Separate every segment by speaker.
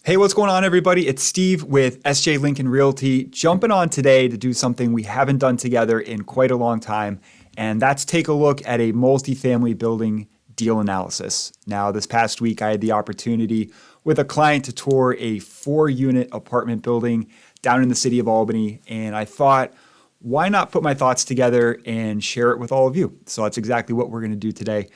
Speaker 1: Hey, what's going on, everybody? It's Steve with SJ Lincoln Realty, jumping on today to do something we haven't done together in quite a long time, and that's take a look at a multifamily building deal analysis. Now, this past week, I had the opportunity with a client to tour a 4-unit apartment building down in the city of Albany, and I thought, why not put my thoughts together and share it with all of you? So that's exactly what we're going to do today.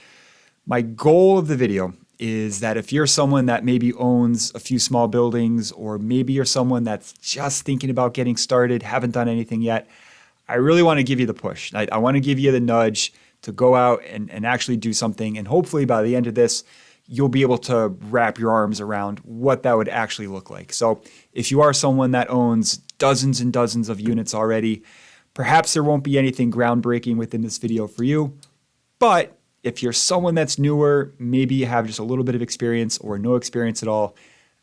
Speaker 1: My goal of the video is that if you're someone that maybe owns a few small buildings, or maybe you're someone that's just thinking about getting started, haven't done anything yet, I really want to give you the push. I want to give you the nudge to go out and actually do something. And hopefully by the end of this, you'll be able to wrap your arms around what that would actually look like. So if you are someone that owns dozens and dozens of units already, perhaps there won't be anything groundbreaking within this video for you, but if you're someone that's newer, maybe you have just a little bit of experience or no experience at all,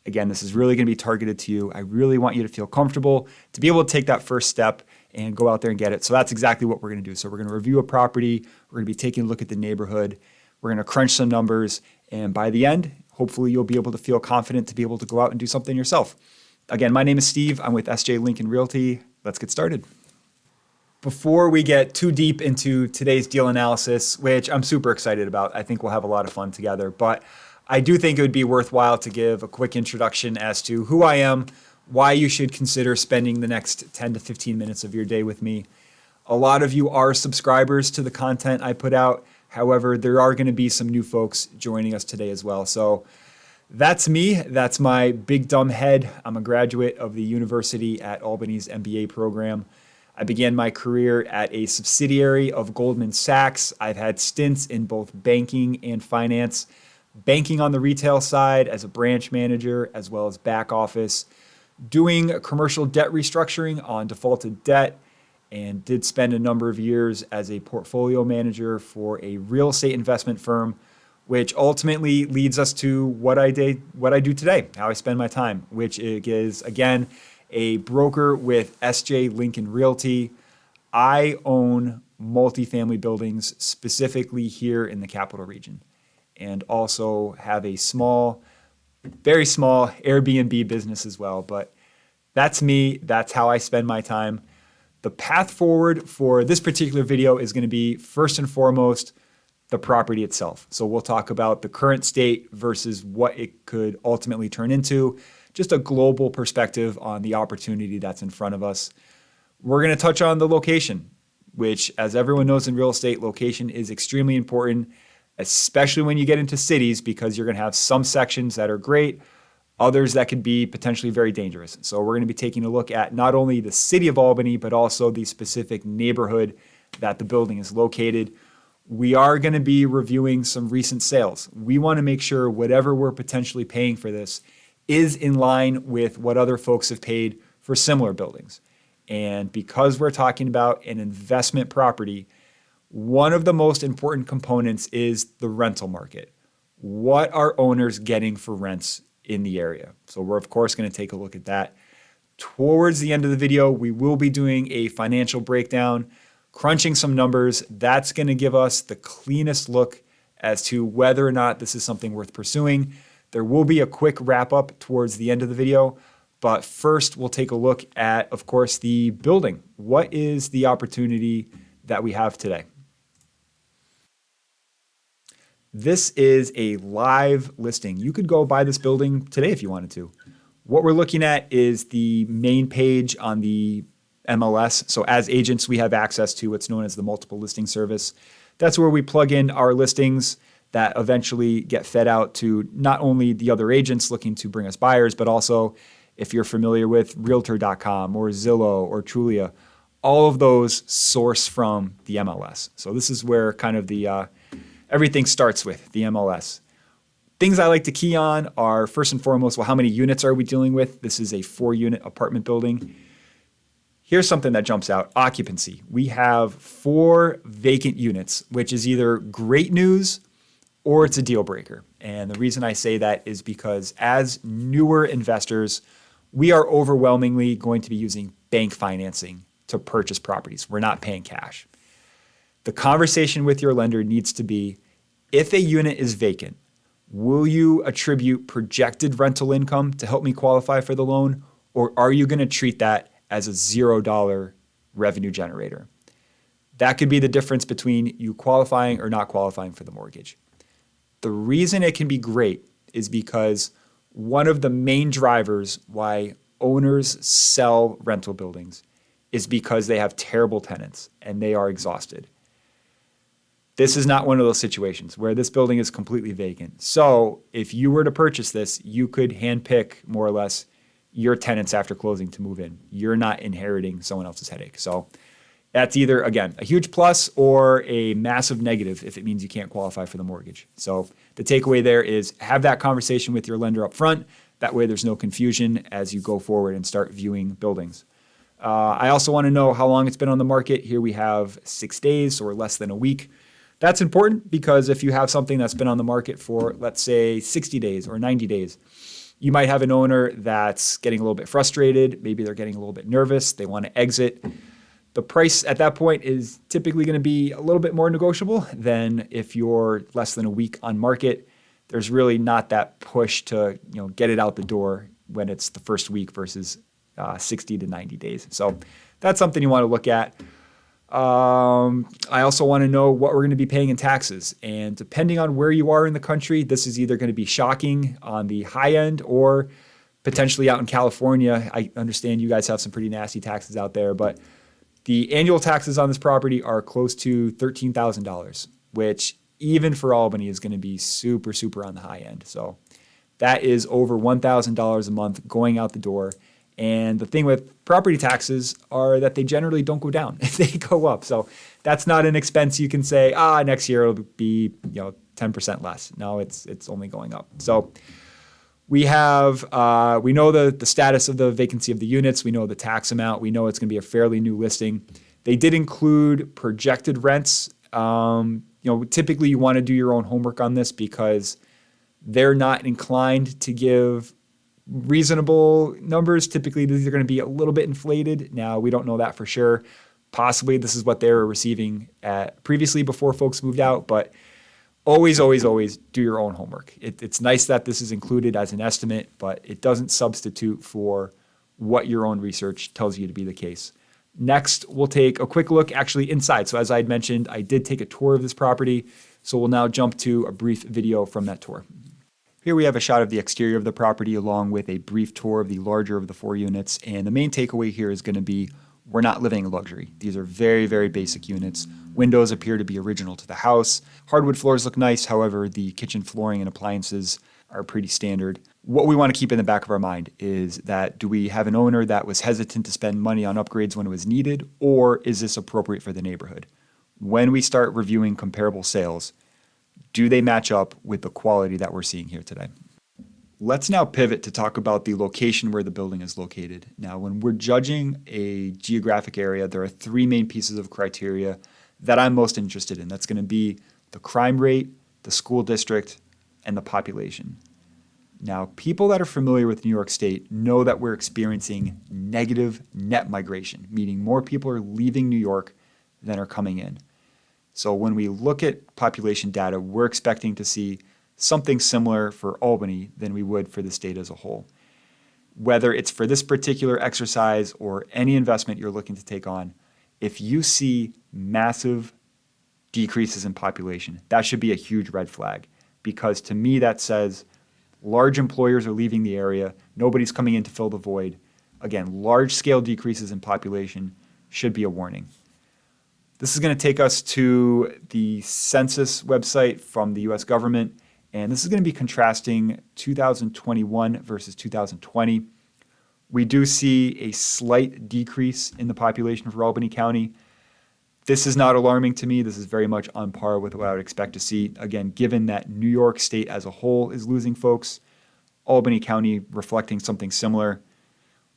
Speaker 1: again, this is really going to be targeted to you. I really want you to feel comfortable to be able to take that first step and go out there and get it. So that's exactly what we're going to do. So we're going to review a property. We're going to be taking a look at the neighborhood. We're going to crunch some numbers. And by the end, hopefully you'll be able to feel confident to be able to go out and do something yourself. Again, my name is Steve. I'm with SJ Lincoln Realty. Let's get started. Before we get too deep into today's deal analysis, which I'm super excited about, I think we'll have a lot of fun together, but I do think it would be worthwhile to give a quick introduction as to who I am, why you should consider spending the next 10 to 15 minutes of your day with me. A lot of you are subscribers to the content I put out. However, there are going to be some new folks joining us today as well. So that's me. That's my big dumb head. I'm a graduate of the University at Albany's MBA program. I began my career at a subsidiary of Goldman Sachs. I've had stints in both banking and finance, banking on the retail side as a branch manager, as well as back office, doing commercial debt restructuring on defaulted debt, and did spend a number of years as a portfolio manager for a real estate investment firm, which ultimately leads us to what I do today, how I spend my time, which is, again, a broker with SJ Lincoln Realty. I own multifamily buildings specifically here in the capital region, and also have a small, very small Airbnb business as well. But that's me. That's how I spend my time. The path forward for this particular video is going to be, first and foremost, the property itself. So we'll talk about the current state versus what it could ultimately turn into, just a global perspective on the opportunity that's in front of us. We're going to touch on the location, which, as everyone knows in real estate, location is extremely important, especially when you get into cities, because you're going to have some sections that are great, others that could be potentially very dangerous. So we're going to be taking a look at not only the city of Albany, but also the specific neighborhood that the building is located. We are going to be reviewing some recent sales. We want to make sure whatever we're potentially paying for this is in line with what other folks have paid for similar buildings. And because we're talking about an investment property, one of the most important components is the rental market. What are owners getting for rents in the area? So we're, of course, going to take a look at that. Towards the end of the video, we will be doing a financial breakdown, crunching some numbers. That's going to give us the cleanest look as to whether or not this is something worth pursuing. There will be a quick wrap up towards the end of the video, but first we'll take a look at, of course, the building. What is the opportunity that we have today? This is a live listing. You could go buy this building today if you wanted to. What we're looking at is the main page on the MLS. So as agents, we have access to what's known as the multiple listing service. That's where we plug in our listings that eventually get fed out to not only the other agents looking to bring us buyers, but also, if you're familiar with Realtor.com or Zillow or Trulia, all of those source from the MLS. So this is where kind of the everything starts with, the MLS. Things I like to key on are, first and foremost, well, how many units are we dealing with? This is a 4-unit apartment building. Here's something that jumps out, occupancy. We have 4 vacant units, which is either great news or it's a deal breaker. And the reason I say that is because as newer investors, we are overwhelmingly going to be using bank financing to purchase properties. We're not paying cash. The conversation with your lender needs to be, if a unit is vacant, Will you attribute projected rental income to help me qualify for the loan, or are you going to treat that as a $0 revenue generator? That could be the difference between you qualifying or not qualifying for the mortgage. The reason it can be great is because one of the main drivers why owners sell rental buildings is because they have terrible tenants and they are exhausted. This is not one of those situations where this building is completely vacant. So if you were to purchase this, you could handpick more or less your tenants after closing to move in. You're not inheriting someone else's headache. So that's either, again, a huge plus or a massive negative if it means you can't qualify for the mortgage. So the takeaway there is have that conversation with your lender up front. That way there's no confusion as you go forward and start viewing buildings. I also want to know how long it's been on the market. Here we have 6 days or less than a week. That's important because if you have something that's been on the market for, let's say, 60 days or 90 days, you might have an owner that's getting a little bit frustrated. Maybe they're getting a little bit nervous. They want to exit. The price at that point is typically going to be a little bit more negotiable than if you're less than a week on market. There's really not that push to get it out the door when it's the first week versus 60 to 90 days. So that's something you want to look at. I also want to know what we're going to be paying in taxes. And depending on where you are in the country, this is either going to be shocking on the high end or potentially out in California. I understand you guys have some pretty nasty taxes out there, but the annual taxes on this property are close to $13,000, which even for Albany is going to be super, super on the high end. So that is over $1,000 a month going out the door. And the thing with property taxes are that they generally don't go down. They go up. So that's not an expense you can say, next year it'll be 10% less. No, it's only going up. So we have, we know the status of the vacancy of the units. We know the tax amount. We know it's going to be a fairly new listing. They did include projected rents. Typically you want to do your own homework on this because they're not inclined to give reasonable numbers. Typically, these are going to be a little bit inflated. Now, we don't know that for sure. Possibly this is what they were receiving previously before folks moved out, but always, always, always do your own homework. It's nice that this is included as an estimate, but it doesn't substitute for what your own research tells you to be the case. Next, we'll take a quick look actually inside. So as I had mentioned, I did take a tour of this property. So we'll now jump to a brief video from that tour. Here we have a shot of the exterior of the property along with a brief tour of the larger of the 4 units. And the main takeaway here is going to be we're not living in luxury. These are very, very basic units. Windows appear to be original to the house. Hardwood floors look nice. However, the kitchen flooring and appliances are pretty standard. What we want to keep in the back of our mind is that do we have an owner that was hesitant to spend money on upgrades when it was needed, or is this appropriate for the neighborhood? When we start reviewing comparable sales, do they match up with the quality that we're seeing here today? Let's now pivot to talk about the location where the building is located. Now, when we're judging a geographic area, there are 3 main pieces of criteria that I'm most interested in. That's going to be the crime rate, the school district, and the population. Now, people that are familiar with New York State know that we're experiencing negative net migration, meaning more people are leaving New York than are coming in. So when we look at population data, we're expecting to see something similar for Albany than we would for the state as a whole. Whether it's for this particular exercise or any investment you're looking to take on, if you see massive decreases in population, that should be a huge red flag, because to me that says large employers are leaving the area, nobody's coming in to fill the void. Again, large-scale decreases in population should be a warning. This is going to take us to the census website from the U.S. government, and this is going to be contrasting 2021 versus 2020. We do see a slight decrease in the population for Albany County. This is not alarming to me. This is very much on par with what I would expect to see. Again, given that New York State as a whole is losing folks, Albany County reflecting something similar.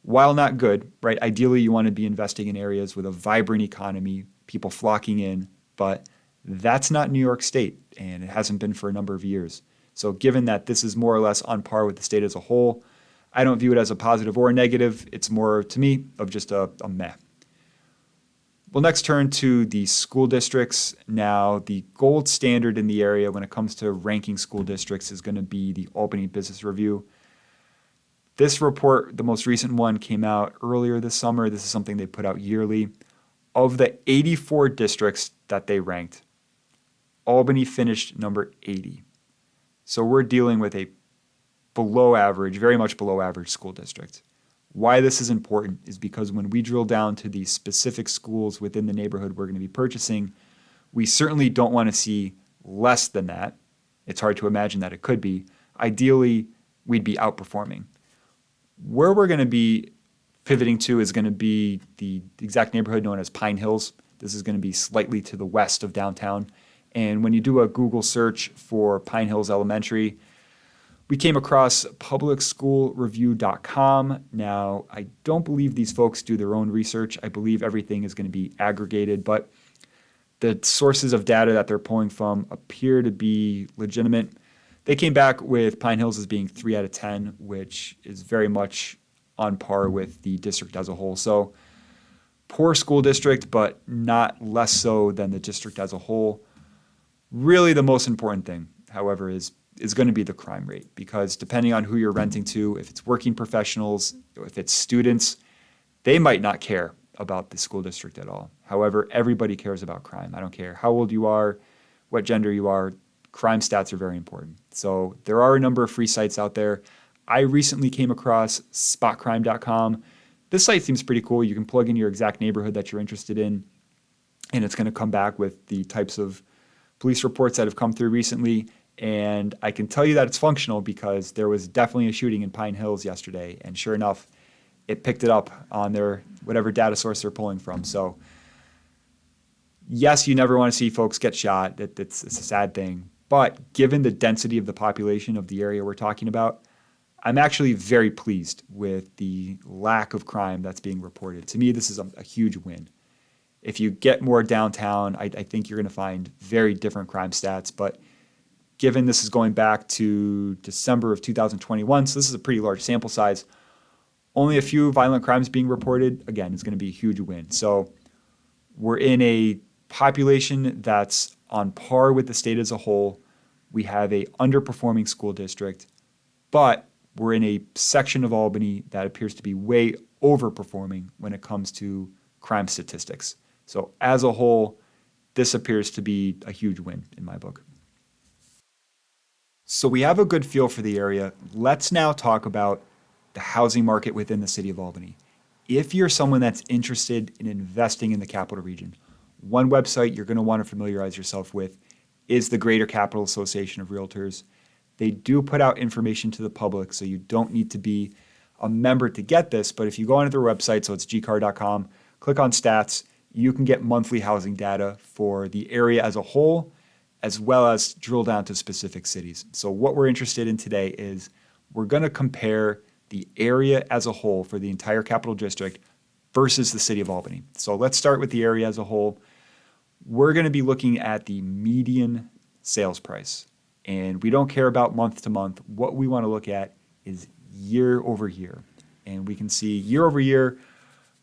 Speaker 1: While not good, right? Ideally, you want to be investing in areas with a vibrant economy, people flocking in, but that's not New York State, and it hasn't been for a number of years. So given that this is more or less on par with the state as a whole, I don't view it as a positive or a negative. It's more, to me, of just a meh. We'll next turn to the school districts. Now, the gold standard in the area when it comes to ranking school districts is going to be the Albany Business Review. This report, the most recent one, came out earlier this summer. This is something they put out yearly. Of the 84 districts that they ranked, Albany finished number 80. So we're dealing with a below average, very much below average school district. Why this is important is because when we drill down to the specific schools within the neighborhood we're going to be purchasing, we certainly don't want to see less than that. It's hard to imagine that it could be. Ideally, we'd be outperforming. Where we're going to be pivoting to is going to be the exact neighborhood known as Pine Hills. This is going to be slightly to the west of downtown. And when you do a Google search for Pine Hills Elementary, we came across publicschoolreview.com. Now, I don't believe these folks do their own research. I believe everything is going to be aggregated, but the sources of data that they're pulling from appear to be legitimate. They came back with Pine Hills as being 3 out of 10, which is very much on par with the district as a whole. So, poor school district, but not less so than the district as a whole. Really, the most important thing, however, is going to be the crime rate, because depending on who you're renting to, if it's working professionals, if it's students, they might not care about the school district at all. However, everybody cares about crime. I don't care how old you are, what gender you are, crime stats are very important. So there are a number of free sites out there. I recently came across spotcrime.com. This site seems pretty cool. You can plug in your exact neighborhood that you're interested in, and it's going to come back with the types of police reports that have come through recently. And I can tell you that it's functional because there was definitely a shooting in Pine Hills yesterday. And sure enough, it picked it up on their whatever data source they're pulling from. So yes, you never want to see folks get shot. It's a sad thing. But given the density of the population of the area we're talking about, I'm actually very pleased with the lack of crime that's being reported. To me, this is a huge win. If you get more downtown, I think you're going to find very different crime stats. But given this is going back to December of 2021, so this is a pretty large sample size, only a few violent crimes being reported, again, is going to be a huge win. So we're in a population that's on par with the state as a whole. We have a underperforming school district, but we're in a section of Albany that appears to be way overperforming when it comes to crime statistics. So as a whole, this appears to be a huge win in my book. So we have a good feel for the area. Let's now talk about the housing market within the city of Albany. If you're someone that's interested in investing in the capital region, one website you're going to want to familiarize yourself with is the Greater Capital Association of Realtors. They do put out information to the public, so you don't need to be a member to get this, but if you go onto their website, so it's gcar.com, click on stats, you can get monthly housing data for the area as a whole, as well as drill down to specific cities. So what we're interested in today is we're going to compare the area as a whole for the entire capital district versus the city of Albany. So let's start with the area as a whole. We're going to be looking at the median sales price. And we don't care about month to month. What we want to look at is year over year. And we can see year over year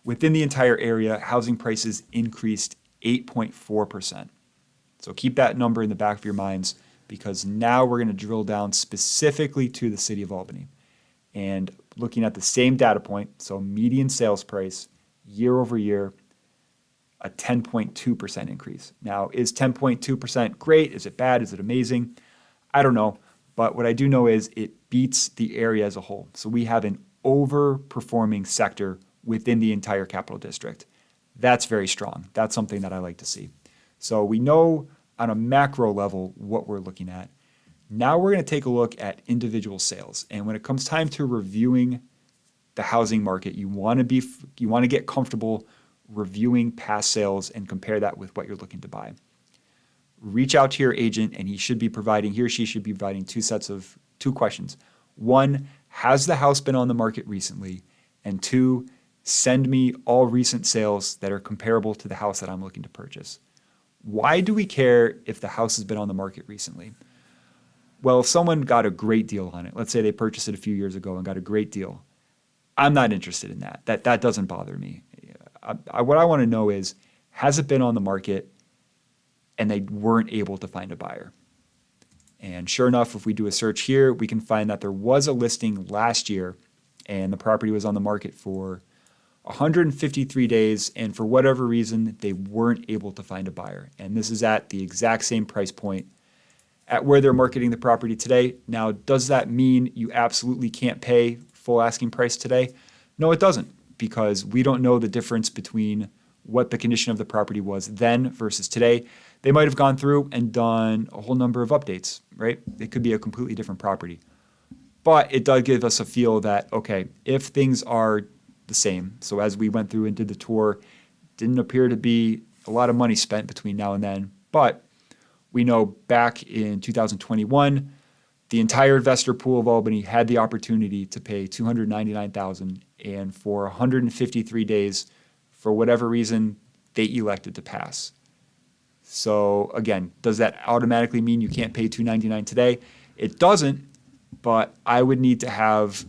Speaker 1: within the entire area, housing prices increased 8.4%. So keep that number in the back of your minds, because now we're going to drill down specifically to the city of Albany. And looking at the same data point, so median sales price year over year, a 10.2% increase. Now, is 10.2% great? Is it bad? Is it amazing? I don't know. But what I do know is it beats the area as a whole. So we have an overperforming sector within the entire capital district. That's very strong. That's something that I like to see. So we know on a macro level what we're looking at. Now we're going to take a look at individual sales. And when it comes time to reviewing the housing market, you want to get comfortable reviewing past sales and compare that with what you're looking to buy. Reach out to your agent, and he or she should be providing two questions. One, has the house been on the market recently? And two, send me all recent sales that are comparable to the house that I'm looking to purchase. Why do we care if the house has been on the market recently? Well, if someone got a great deal on it, let's say they purchased it a few years ago and got a great deal, I'm not interested in that. That doesn't bother me. What I want to know is, has it been on the market and they weren't able to find a buyer. And sure enough, if we do a search here, we can find that there was a listing last year and the property was on the market for 153 days, and for whatever reason, they weren't able to find a buyer. And this is at the exact same price point at where they're marketing the property today. Now, does that mean you absolutely can't pay full asking price today? No, it doesn't, because we don't know the difference between what the condition of the property was then versus today. They might have gone through and done a whole number of updates, right? It could be a completely different property. But it does give us a feel that, okay, if things are the same, so as we went through and did the tour, didn't appear to be a lot of money spent between now and then, but we know back in 2021, the entire investor pool of Albany had the opportunity to pay $299,000, and for 153 days, for whatever reason, they elected to pass. So again, does that automatically mean you can't pay $299 today? It doesn't, but I would need to have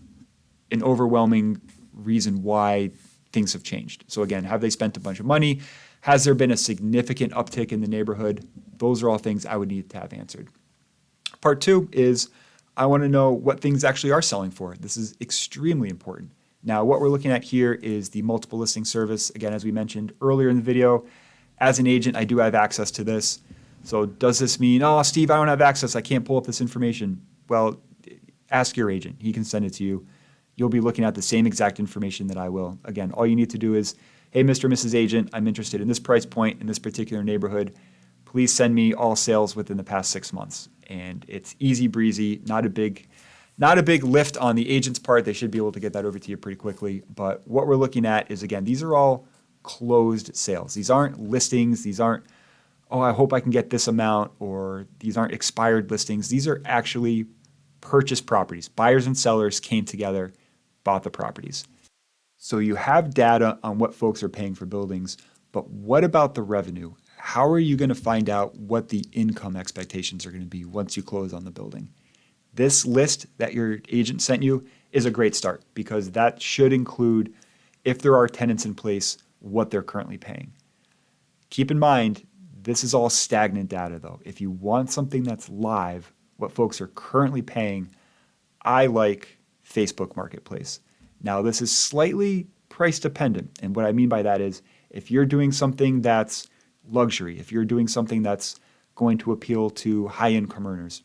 Speaker 1: an overwhelming reason why things have changed. So again, have they spent a bunch of money? Has there been a significant uptick in the neighborhood? Those are all things I would need to have answered. Part two is I want to know what things actually are selling for. This is extremely important. Now, what we're looking at here is the multiple listing service. Again, as we mentioned earlier in the video, as an agent, I do have access to this. So does this mean, oh, Steve, I don't have access, I can't pull up this information? Well, ask your agent. He can send it to you. You'll be looking at the same exact information that I will. Again, all you need to do is, hey, Mr. and Mrs. Agent, I'm interested in this price point in this particular neighborhood. Please send me all sales within the past 6 months. And it's easy breezy, not a big lift on the agent's part. They should be able to get that over to you pretty quickly. But what we're looking at is, again, these are all closed sales. These aren't listings. These aren't, oh, I hope I can get this amount, or these aren't expired listings. These are actually purchased properties. Buyers and sellers came together, bought the properties. So you have data on what folks are paying for buildings, but what about the revenue? How are you going to find out what the income expectations are going to be once you close on the building? This list that your agent sent you is a great start, because that should include, if there are tenants in place, what they're currently paying. Keep in mind, this is all stagnant data though. If you want something that's live, what folks are currently paying, I like Facebook Marketplace. Now, this is slightly price dependent. And what I mean by that is, if you're doing something that's luxury, if you're doing something that's going to appeal to high income earners,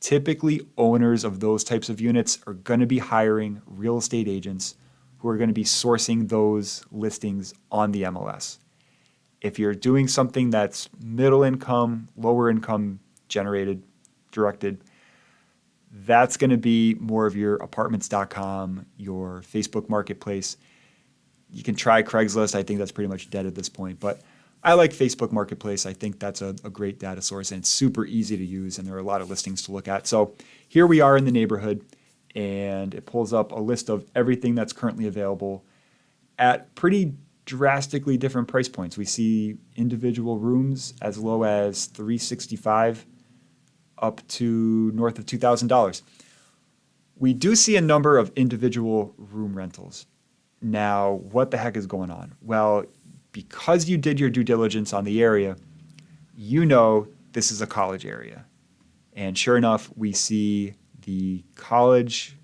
Speaker 1: typically owners of those types of units are going to be hiring real estate agents who are going to be sourcing those listings on the MLS. If you're doing something that's middle income, lower income directed, that's going to be more of your apartments.com, your Facebook Marketplace. You can try Craigslist. I think that's pretty much dead at this point, but I like Facebook Marketplace. I think that's a great data source, and it's super easy to use, and there are a lot of listings to look at. So here we are in the neighborhood, and it pulls up a list of everything that's currently available at pretty drastically different price points. We see individual rooms as low as $365 up to north of $2,000. We do see a number of individual room rentals. Now, what the heck is going on? Well, because you did your due diligence on the area, you know this is a college area. And sure enough, we see the College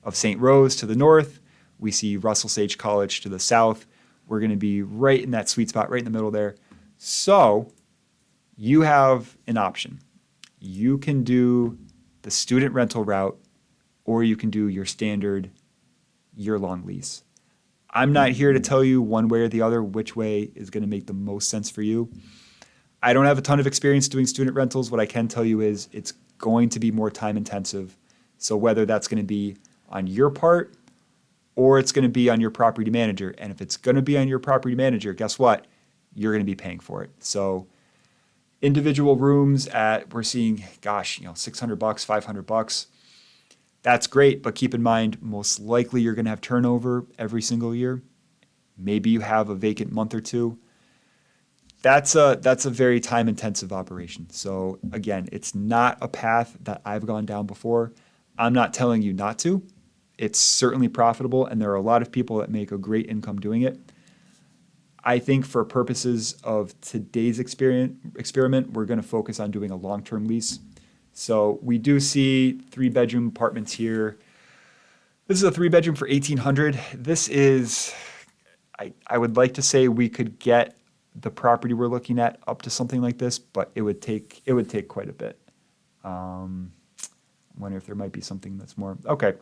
Speaker 1: of St. Rose to the north. We see Russell Sage College to the south. We're going to be right in that sweet spot, right in the middle there. So you have an option. You can do the student rental route, or you can do your standard year-long lease. I'm not here to tell you one way or the other which way is going to make the most sense for you. I don't have a ton of experience doing student rentals. What I can tell you is it's going to be more time intensive. So whether that's going to be on your part or it's going to be on your property manager. And if it's going to be on your property manager, guess what? You're going to be paying for it. So individual rooms we're seeing, $600, $500. That's great, but keep in mind, most likely you're going to have turnover every single year. Maybe you have a vacant month or two. That's a very time-intensive operation. So again, it's not a path that I've gone down before. I'm not telling you not to. It's certainly profitable, and there are a lot of people that make a great income doing it. I think for purposes of today's experiment, we're going to focus on doing a long-term lease. So we do see 3-bedroom apartments here. This is a 3-bedroom for $1,800. This is, I would like to say we could get the property we're looking at up to something like this, but it would take quite a bit. I wonder if there might be something that's more. Okay,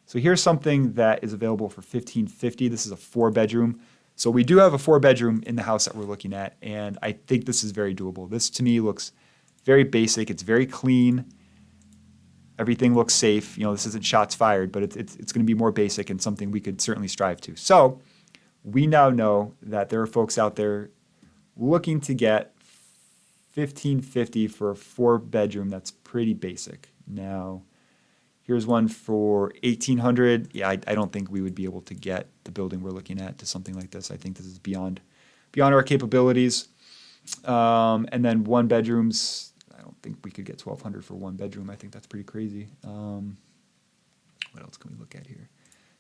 Speaker 1: so here's something that is available for $1,550. This is a 4-bedroom. So we do have a 4-bedroom in the house that we're looking at, and I think this is very doable. This to me looks very basic. It's very clean. Everything looks safe. You know, this isn't shots fired, but it's going to be more basic and something we could certainly strive to. So we now know that there are folks out there looking to get $1,550 for a 4-bedroom that's pretty basic. Now, here's one for $1,800. Yeah, I don't think we would be able to get the building we're looking at to something like this. I think this is beyond our capabilities. And then 1-bedrooms. I don't think we could get $1,200 for 1-bedroom. I think that's pretty crazy. What else can we look at here?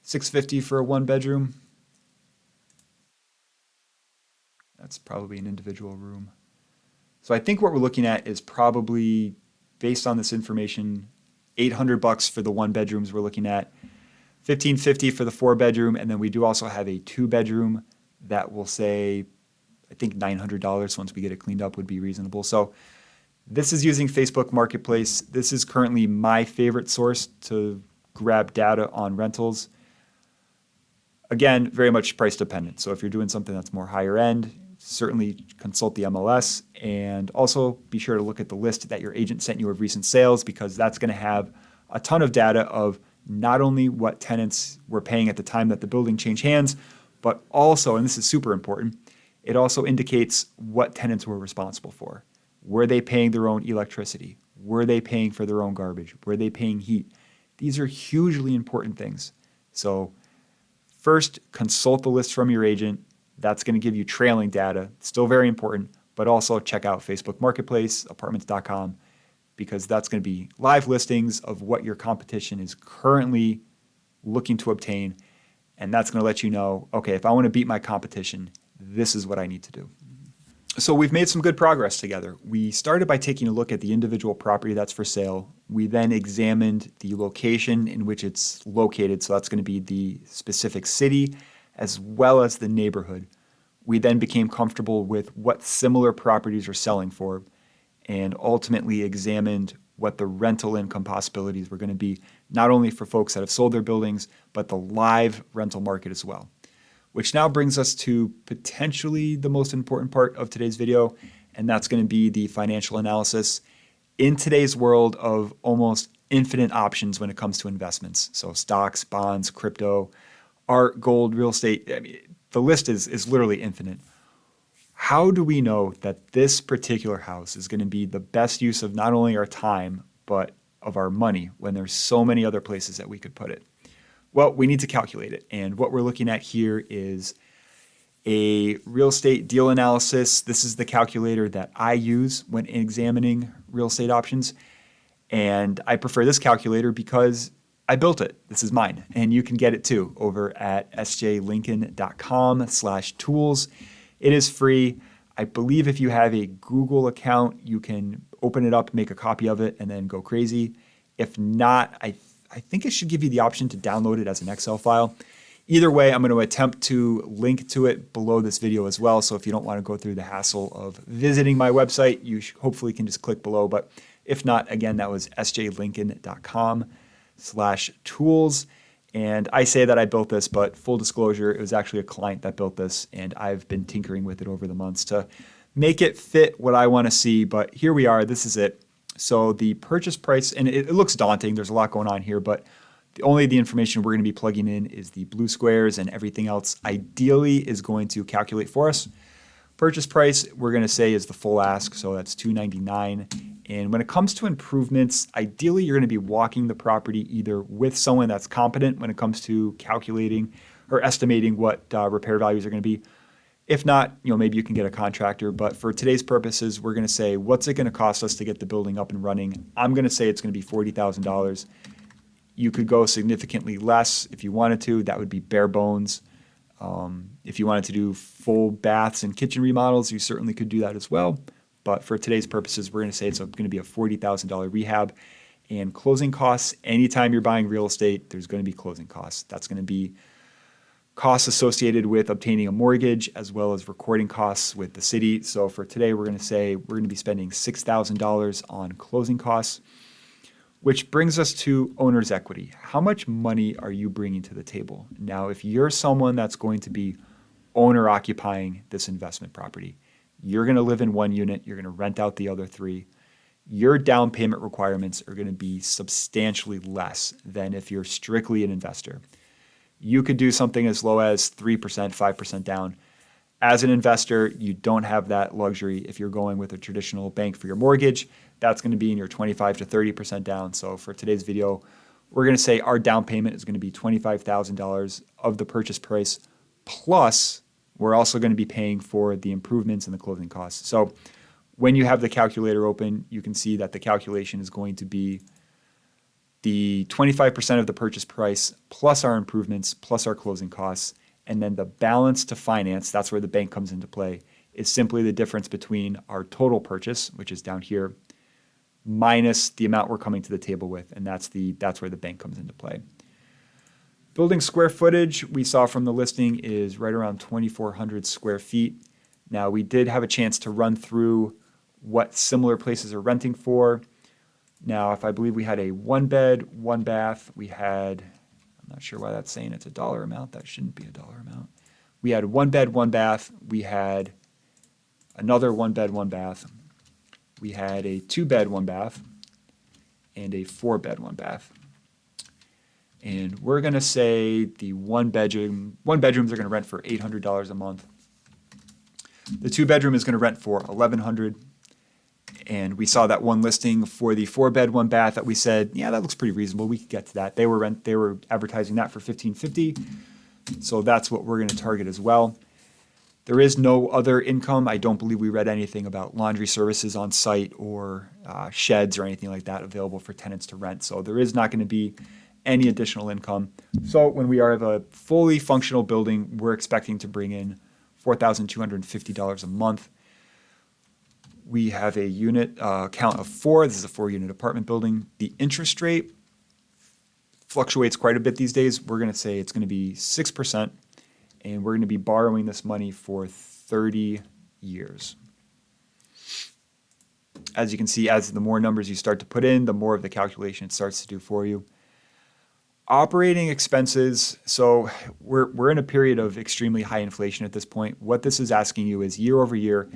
Speaker 1: $650 for a 1-bedroom. That's probably an individual room. So I think what we're looking at is probably, based on this information, $800 for the 1-bedrooms we're looking at, $1,550 for the 4-bedroom, and then we do also have a 2-bedroom that will say, I think $900 once we get it cleaned up would be reasonable. So this is using Facebook Marketplace. This is currently my favorite source to grab data on rentals. Again, very much price dependent. So if you're doing something that's more higher end, certainly consult the MLS, and also be sure to look at the list that your agent sent you of recent sales, because that's going to have a ton of data of not only what tenants were paying at the time that the building changed hands, but also, and this is super important, it also indicates what tenants were responsible for. Were they paying their own electricity? Were they paying for their own garbage? Were they paying heat? These are hugely important things. So first, consult the list from your agent. That's going to give you trailing data, still very important, but also check out Facebook Marketplace, apartments.com, because that's going to be live listings of what your competition is currently looking to obtain. And that's going to let you know, okay, if I want to beat my competition, this is what I need to do. So we've made some good progress together. We started by taking a look at the individual property that's for sale. We then examined the location in which it's located. So that's going to be the specific city as well as the neighborhood. We then became comfortable with what similar properties are selling for, and ultimately examined what the rental income possibilities were going to be, not only for folks that have sold their buildings, but the live rental market as well. Which now brings us to potentially the most important part of today's video, and that's going to be the financial analysis in today's world of almost infinite options when it comes to investments. So stocks, bonds, crypto, art, gold, real estate. I mean, the list is literally infinite. How do we know that this particular house is going to be the best use of not only our time, but of our money when there's so many other places that we could put it? Well, we need to calculate it. And what we're looking at here is a real estate deal analysis. This is the calculator that I use when examining real estate options. And I prefer this calculator because I built it. This is mine. And you can get it too over at sjlincoln.com/tools. It is free. I believe if you have a Google account, you can open it up, make a copy of it, and then go crazy. If not, I think it should give you the option to download it as an Excel file. Either way, I'm going to attempt to link to it below this video as well. So if you don't want to go through the hassle of visiting my website, you hopefully can just click below. But if not, again, that was sjlincoln.com/tools. And I say that I built this, but full disclosure, it was actually a client that built this, and I've been tinkering with it over the months to make it fit what I want to see. But here we are. This is it. So the purchase price, and it looks daunting. There's a lot going on here, but only the information we're going to be plugging in is the blue squares, and everything else ideally is going to calculate for us. Purchase price, we're going to say, is the full ask, so that's $299. And when it comes to improvements, ideally you're going to be walking the property either with someone that's competent when it comes to calculating or estimating what repair values are going to be. If not, maybe you can get a contractor. But for today's purposes, we're going to say, what's it going to cost us to get the building up and running? I'm going to say it's going to be $40,000. You could go significantly less if you wanted to. That would be bare bones. If you wanted to do full baths and kitchen remodels, you certainly could do that as well. But for today's purposes, we're going to say it's going to be a $40,000 rehab. And closing costs, anytime you're buying real estate, there's going to be closing costs. That's going to be costs associated with obtaining a mortgage as well as recording costs with the city. So for today, we're going to say we're going to be spending $6,000 on closing costs, which brings us to owner's equity. How much money are you bringing to the table? Now, if you're someone that's going to be owner occupying this investment property, you're going to live in one unit, you're going to rent out the other three. Your down payment requirements are going to be substantially less than if you're strictly an investor. You could do something as low as 3%, 5% down. As an investor, you don't have that luxury. If you're going with a traditional bank for your mortgage, that's going to be in your 25 to 30% down. So for today's video, we're going to say our down payment is going to be $25,000 of the purchase price, plus we're also going to be paying for the improvements and the closing costs. So when you have the calculator open, you can see that the calculation is going to be the 25% of the purchase price plus our improvements plus our closing costs. And then the balance to finance, that's where the bank comes into play, is simply the difference between our total purchase, which is down here, minus the amount we're coming to the table with. And that's where the bank comes into play. Building square footage we saw from the listing is right around 2,400 square feet. Now, we did have a chance to run through what similar places are renting for. Now, if I believe we had a 1-bed, 1-bath, we had, I'm not sure why that's saying it's a dollar amount. That shouldn't be a dollar amount. We had 1-bed, 1-bath. We had another 1-bed, 1-bath. We had a 2-bed, 1-bath, and a 4-bed, 1-bath. And we're going to say the one bedrooms are going to rent for $800 a month. The 2-bedroom is going to rent for $1,100. And we saw that one listing for the 4-bed, 1-bath that we said, yeah, that looks pretty reasonable. We could get to that. They were advertising that for $1,550. So that's what we're going to target as well. There is no other income. I don't believe we read anything about laundry services on site or sheds or anything like that available for tenants to rent. So there is not going to be any additional income. So when we have a fully functional building, we're expecting to bring in $4,250 a month. We have a unit count of 4. This is a 4-unit apartment building. The interest rate fluctuates quite a bit these days. We're going to say it's going to be 6%, and we're going to be borrowing this money for 30 years. As you can see, as the more numbers you start to put in, the more of the calculation it starts to do for you. Operating expenses, so we're in a period of extremely high inflation at this point. What this is asking you is year over year,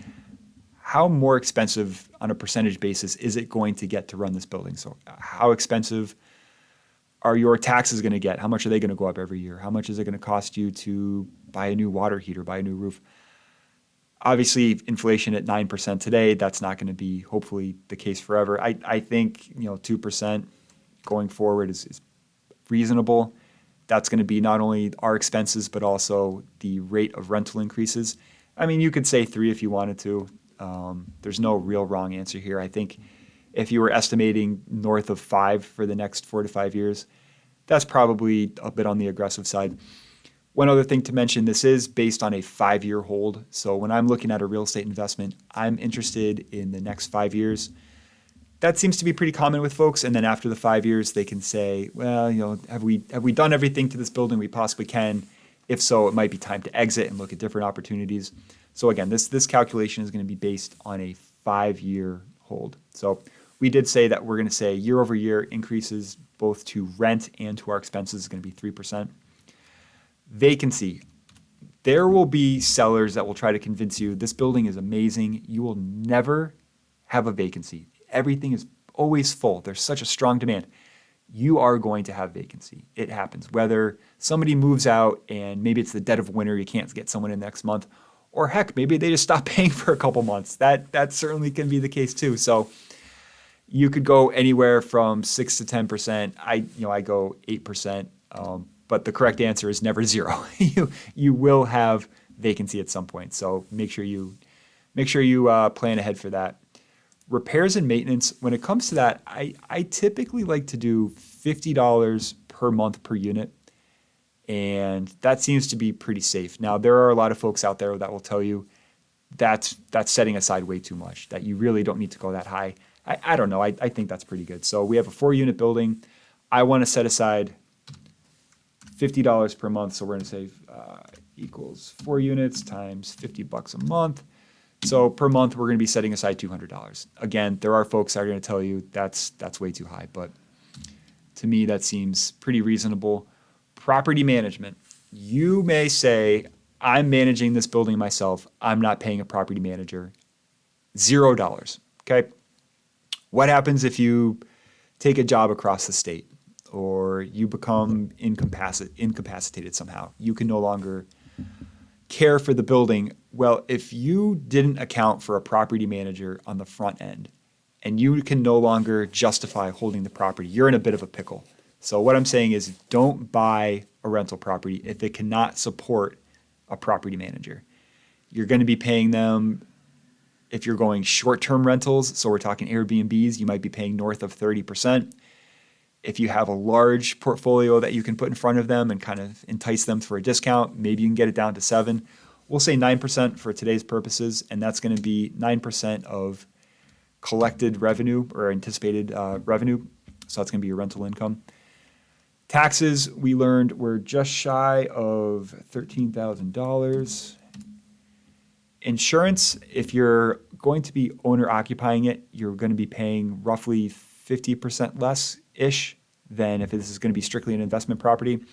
Speaker 1: how more expensive on a percentage basis is it going to get to run this building? So how expensive are your taxes going to get? How much are they going to go up every year? How much is it going to cost you to buy a new water heater, buy a new roof? Obviously, inflation at 9% today, that's not going to be hopefully the case forever. I think 2% going forward is reasonable. That's going to be not only our expenses, but also the rate of rental increases. I mean, you could say 3 if you wanted to. There's no real wrong answer here. I think if you were estimating north of 5 for the next 4 to 5 years, that's probably a bit on the aggressive side. One other thing to mention, this is based on a 5-year hold. So when I'm looking at a real estate investment, I'm interested in the next 5 years. That seems to be pretty common with folks. And then after the 5 years, they can say, well, have we done everything to this building we possibly can? If so, it might be time to exit and look at different opportunities. So again, this calculation is going to be based on a 5-year hold. So we did say that we're going to say year over year increases both to rent and to our expenses is going to be 3%. Vacancy. There will be sellers that will try to convince you this building is amazing. You will never have a vacancy. Everything is always full. There's such a strong demand. You are going to have vacancy. It happens. Whether somebody moves out and maybe it's the dead of winter, you can't get someone in next month, or heck, maybe they just stop paying for a couple months. That certainly can be the case too. So you could go anywhere from 6 to 10%. I go 8%. But the correct answer is never 0. You will have vacancy at some point. So make sure you plan ahead for that. Repairs and maintenance. When it comes to that, I typically like to do $50 per month per unit. And that seems to be pretty safe. Now, there are a lot of folks out there that will tell you that's setting aside way too much, that you really don't need to go that high. I don't know. I think that's pretty good. So we have a 4-unit building. I want to set aside $50 per month. So we're going to say equals 4 units times $50 a month. So per month, we're going to be setting aside $200. Again, there are folks that are going to tell you that's way too high, but to me, that seems pretty reasonable. Property management. You may say, I'm managing this building myself. I'm not paying a property manager. $0. Okay. What happens if you take a job across the state or you become incapacitated somehow? You can no longer care for the building. Well, if you didn't account for a property manager on the front end and you can no longer justify holding the property, you're in a bit of a pickle. So what I'm saying is don't buy a rental property if it cannot support a property manager. You're going to be paying them, if you're going short-term rentals, so we're talking Airbnbs, you might be paying north of 30%. If you have a large portfolio that you can put in front of them and kind of entice them for a discount, maybe you can get it down to 7%. We'll say 9% for today's purposes, and that's going to be 9% of collected revenue or anticipated revenue. So that's going to be your rental income. Taxes, we learned, were just shy of $13,000. Insurance, if you're going to be owner occupying it, you're going to be paying roughly 50% less-ish than if this is going to be strictly an investment property.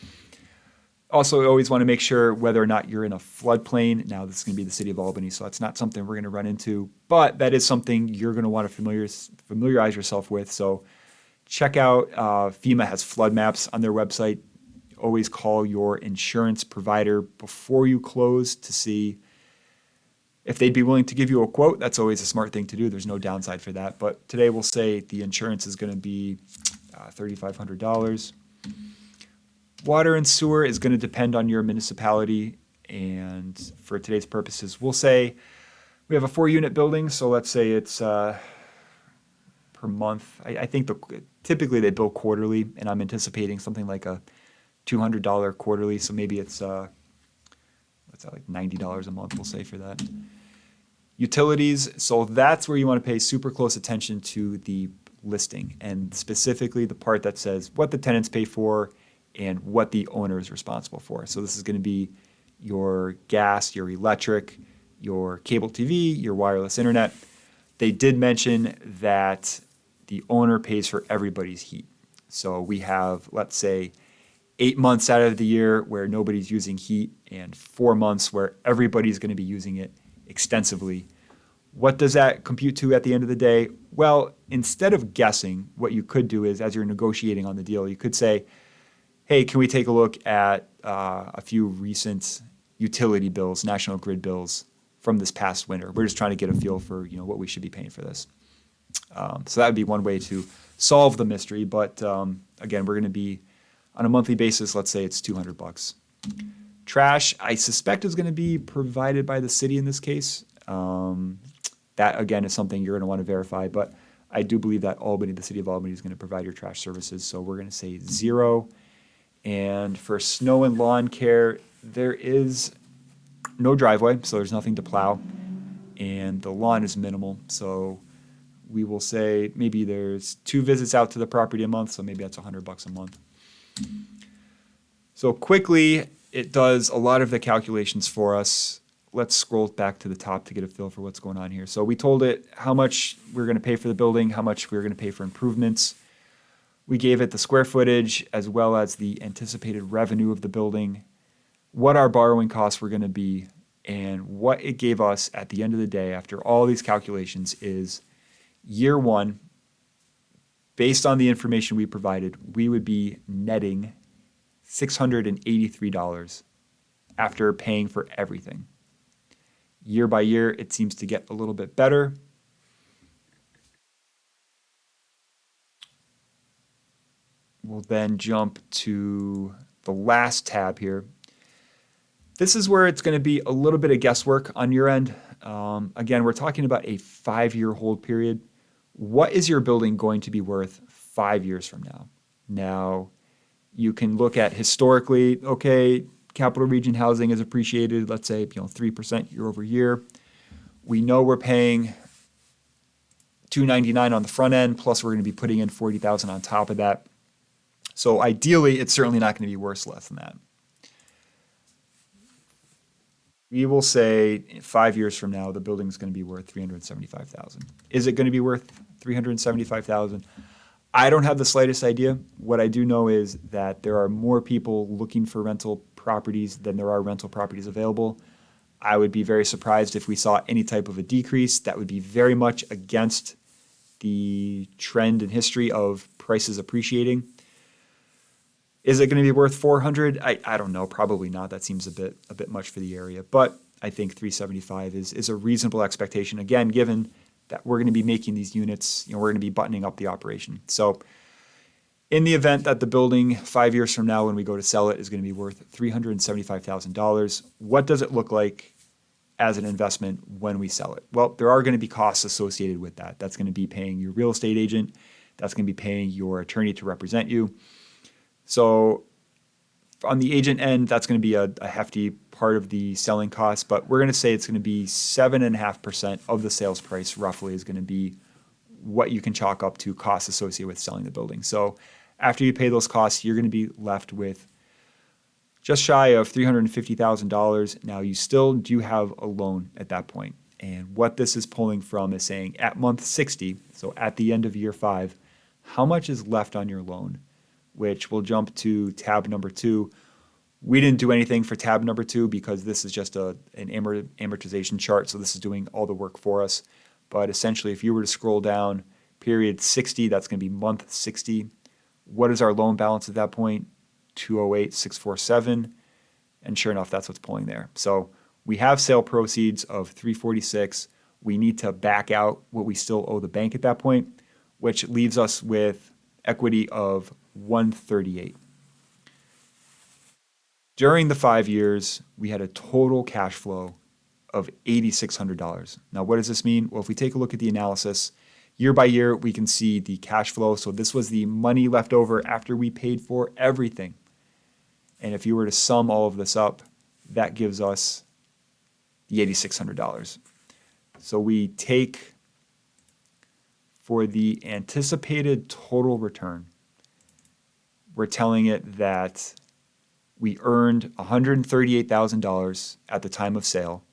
Speaker 1: Also, you always want to make sure whether or not you're in a floodplain. Now, this is going to be the city of Albany, so that's not something we're going to run into, but that is something you're going to want to familiarize yourself with. So check out FEMA has flood maps on their website. Always call your insurance provider before you close to see if they'd be willing to give you a quote. That's always a smart thing to do. There's no downside for that. But today we'll say the insurance is going to be $3,500. Water and sewer is going to depend on your municipality. And for today's purposes, we'll say we have a 4-unit building. So let's say it's per month. I think typically they bill quarterly, and I'm anticipating something like a $200 quarterly. So maybe it's what's that, like $90 a month, we'll say for that. Utilities, so that's where you want to pay super close attention to the listing, and specifically the part that says what the tenants pay for and what the owner is responsible for. So this is going to be your gas, your electric, your cable TV, your wireless internet. They did mention that the owner pays for everybody's heat. So we have, let's say, 8 months out of the year where nobody's using heat and 4 months where everybody's going to be using it extensively. What does that compute to at the end of the day? Well, instead of guessing, what you could do is, as you're negotiating on the deal, you could say, hey, can we take a look at a few recent utility bills, national grid bills from this past winter? We're just trying to get a feel for what we should be paying for this. So that would be one way to solve the mystery. But again, we're going to be on a monthly basis. Let's say it's $200. Trash, I suspect, is going to be provided by the city in this case. That, again, is something you're going to want to verify. But I do believe that Albany, the city of Albany, is going to provide your trash services. So we're going to say 0. And for snow and lawn care, there is no driveway, so there's nothing to plow. And the lawn is minimal. So we will say maybe there's 2 visits out to the property a month, so maybe that's $100 a month. So quickly, it does a lot of the calculations for us. Let's scroll back to the top to get a feel for what's going on here. So we told it how much we're going to pay for the building, how much we're going to pay for improvements. We gave it the square footage as well as the anticipated revenue of the building, what our borrowing costs were going to be, and what it gave us at the end of the day after all these calculations is year one, based on the information we provided, we would be netting $683 after paying for everything. Year by year, it seems to get a little bit better. We'll then jump to the last tab here. This is where it's going to be a little bit of guesswork on your end. Again, we're talking about a 5-year hold period. What is your building going to be worth 5 years from now? Now, You can look at historically, okay, Capital Region housing has appreciated, let's say, 3% year over year. We know we're paying $299 on the front end, plus we're going to be putting in $40,000 on top of that. So ideally, it's certainly not going to be worth less than that. We will say 5 years from now, the building is going to be worth $375,000. Is it going to be worth $375,000? I don't have the slightest idea. What I do know is that there are more people looking for rental properties than there are rental properties available. I would be very surprised if we saw any type of a decrease. That would be very much against the trend and history of prices appreciating. Is it going to be worth 400? I don't know. Probably not. That seems a bit much for the area. But I think 375 is a reasonable expectation. Again, given that we're going to be making these units, we're going to be buttoning up the operation. So in the event that the building 5 years from now when we go to sell it is going to be worth $375,000, what does it look like as an investment when we sell it? Well, there are going to be costs associated with that. That's going to be paying your real estate agent. That's going to be paying your attorney to represent you. So on the agent end, that's going to be a hefty part of the selling cost, but we're going to say it's going to be 7.5% of the sales price roughly is going to be what you can chalk up to costs associated with selling the building. So after you pay those costs, you're going to be left with just shy of $350,000. Now you still do have a loan at that point. And what this is pulling from is saying at month 60, so at the end of year 5, how much is left on your loan? Which will jump to tab number 2. We didn't do anything for tab number 2 because this is just an amortization chart, so this is doing all the work for us. But essentially, if you were to scroll down, period 60, that's going to be month 60. What is our loan balance at that point? 208,647, and sure enough, that's what's pulling there. So we have sale proceeds of 346. We need to back out what we still owe the bank at that point, which leaves us with equity of 138. During the 5 years, we had a total cash flow of $8,600. Now, what does this mean? Well, if we take a look at the analysis, year by year, we can see the cash flow. So this was the money left over after we paid for everything. And if you were to sum all of this up, that gives us the $8,600. So we take, for the anticipated total return, we're telling it that we earned $138,000 at the time of sale.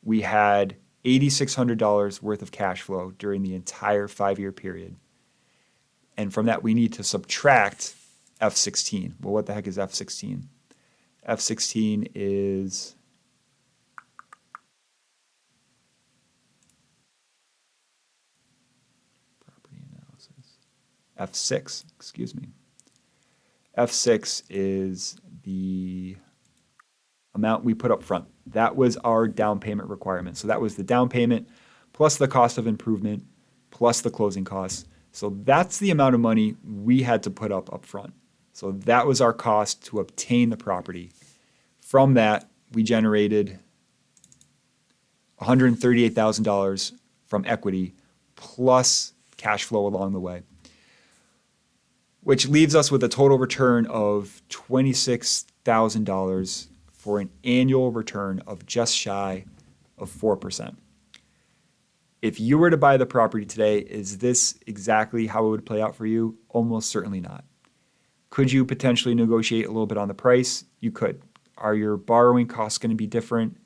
Speaker 1: We had $8,600 worth of cash flow during the entire 5-year period. And from that, we need to subtract F16. Well, what the heck is F16? F16 is property analysis. F6, excuse me. F6 is the amount we put up front. That was our down payment requirement. So that was the down payment plus the cost of improvement plus the closing costs. So that's the amount of money we had to put up front. So that was our cost to obtain the property. From that, we generated $138,000 from equity plus cash flow along the way, which leaves us with a total return of $26,000 for an annual return of just shy of 4%. If you were to buy the property today, is this exactly how it would play out for you? Almost certainly not. Could you potentially negotiate a little bit on the price? You could. Are your borrowing costs going to be different?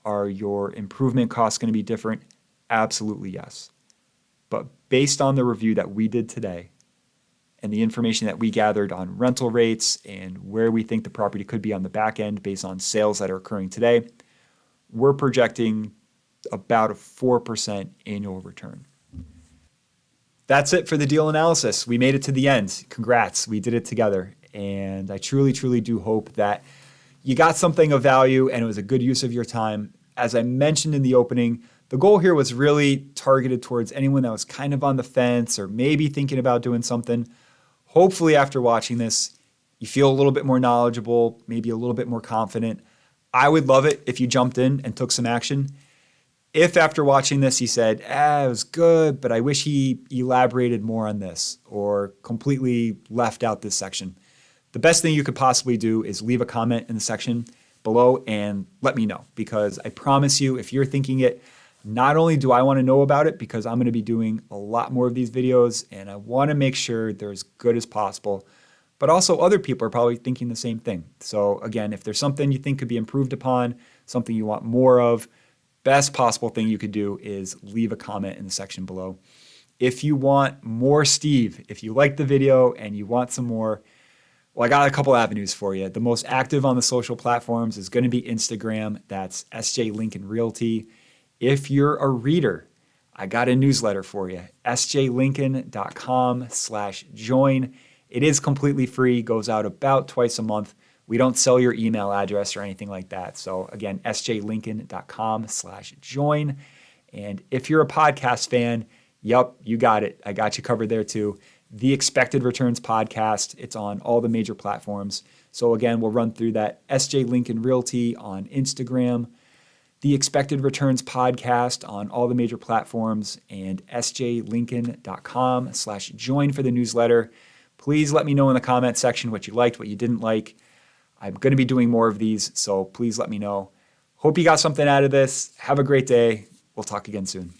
Speaker 1: Are your improvement costs going to be different? Absolutely yes. But based on the review that we did today and the information that we gathered on rental rates and where we think the property could be on the back end based on sales that are occurring today, we're projecting about a 4% annual return. That's it for the deal analysis. We made it to the end. Congrats. We did it together. And I truly, truly do hope that you got something of value and it was a good use of your time. As I mentioned in the opening, the goal here was really targeted towards anyone that was kind of on the fence or maybe thinking about doing something. Hopefully after watching this, you feel a little bit more knowledgeable, maybe a little bit more confident. I would love it if you jumped in and took some action. If after watching this, he said, it was good, but I wish he elaborated more on this or completely left out this section, the best thing you could possibly do is leave a comment in the section below and let me know, because I promise you, if you're thinking it, not only do I want to know about it because I'm going to be doing a lot more of these videos and I want to make sure they're as good as possible, but also other people are probably thinking the same thing. So again, if there's something you think could be improved upon, something you want more of, best possible thing you could do is leave a comment in the section below. If you want more Steve, if you like the video and you want some more, well, I got a couple avenues for you. The most active on the social platforms is going to be Instagram. That's SJ Lincoln Realty. If you're a reader, I got a newsletter for you, sjlincoln.com/join. It is completely free, goes out about twice a month. We don't sell your email address or anything like that. So again, sjlincoln.com/join. And if you're a podcast fan, yup, you got it. I got you covered there too. The Expected Returns Podcast. It's on all the major platforms. So again, we'll run through that. SJ Lincoln Realty on Instagram, The Expected Returns Podcast on all the major platforms, and sjlincoln.com/join for the newsletter. Please let me know in the comment section what you liked, what you didn't like. I'm going to be doing more of these, so please let me know. Hope you got something out of this. Have a great day. We'll talk again soon.